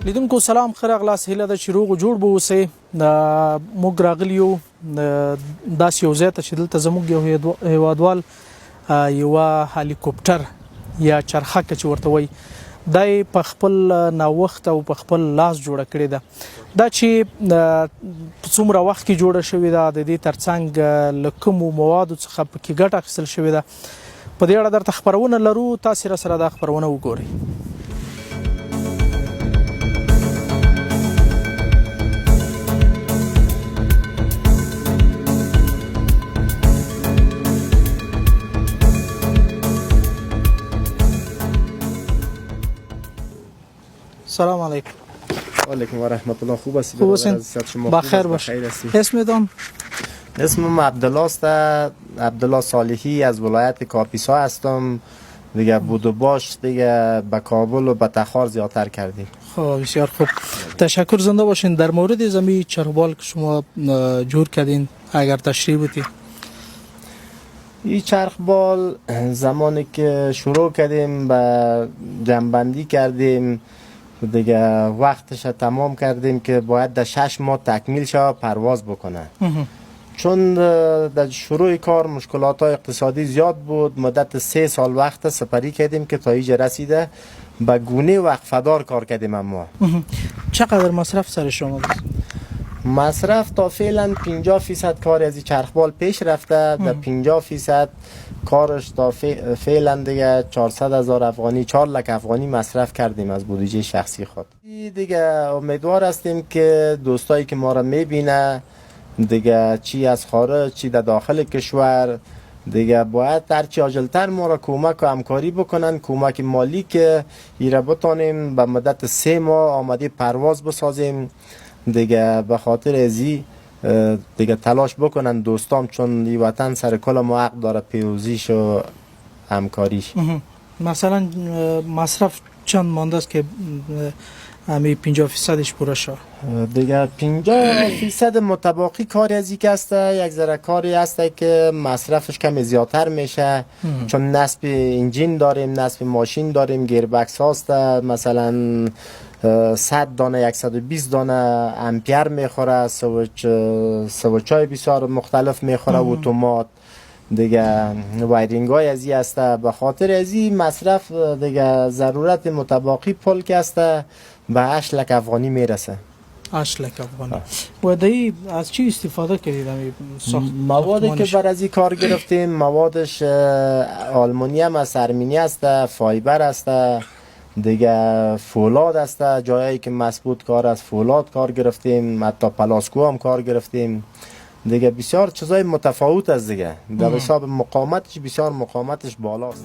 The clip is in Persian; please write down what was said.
لیدونکو سلام خیر اغلاس هیله ده چې روغ جوړ به اوسئ. موږ راغلي یو داسې یو ځای ته چې دلته زموږ یو هیوادوال یوه هلیکوپټر یا چرخکه چې ورته وایي دا یې په خپل نوښت او په خپل لاس جوړه کړې ده. دا چې څومره وخت کې جوړه شوې ده، د دې ترڅنګ له کومو موادو څخه پکې ګټه اخیستل شوې ده، په دې اړه درته خپرونه لرو. تاسې راسره دا خپرونه وګورئ. سلام علیکم. وعلیکم و رحمت الله. خوب هستی؟ خوب هستین؟ بخیر باش. اسمتون؟ اسمم عبدالله است، عبدالله صالحی، از ولایت کاپیسا هستم. دیگه بود و باش دیگه به کابل و به تخار زیادتر کردیم. خب بسیار خوب، تشکر. زنده باشین. در مورد زمین چرخبال که شما جور کردین اگر تشریح بدید. این چرخبال زمانی که شروع کردیم به جنبندی کردیم دیگه وقتش تمام کردیم که باید در 6 ماه تکمیل شود پرواز بکنه. چون در شروع کار مشکلات های اقتصادی زیاد بود، مدت 3 سال وقت سپری کردیم که تا اینجا رسیده. به گونه وقفه‌دار کار کردیم. اما چقدر مصرف سر شما بود؟ مصرف تا فعلا 50% کار از این چرخبال پیش رفته. در 50% کارش تا فعلا دیگه 400,000 افغانی 4 لک افغانی مصرف کردیم از بودجه شخصی خود. دیگه امیدوار هستیم که دوستایی که ما را میبینه دیگه چی از خارج چی در داخل کشور دیگه باید هرچی عاجلتر ما را کمک و همکاری بکنن، کمک مالی که ایره بتانیم به مدت 3 ماه آماده پرواز بسازیم. دیگه به خاطر ازی دیگه تلاش بکنن دوستام، چون این وطن سر کل ما حق داره پیروزیش و همکاریش. مثلا مصرف چند مانده است که همی 50%ش پوره شد؟ دیگه 50% متباقی کاری از یک است. یک ذره کاری است که مصرفش کم زیادتر میشه، چون نصب انجین داریم، نصب ماشین داریم، گیربکس هاست. مثلا 100 دانه 120 دانه امپیر میخوره، سویچای بسیار مختلف میخوره، اتومات دیگه وایرینگ های ازی است. به خاطر ازی مصرف دیگه ضرورت متباقی پول که است به 8 لک افغانی میرسه. 8 لک افغانی. و دی از چی استفاده کردید؟ موادی که بر از این کار گرفتیم موادش آلومینیوم است، ارمینی است، فایبر است، دیگه فولاد است. جایی که مسبوط کار است فولاد کار گرفتیم، حتی پلاسکو هم کار گرفتیم. دیگه بسیار چیزای متفاوت است دیگه. در حساب مقاومتش بسیار مقاومتش بالاست.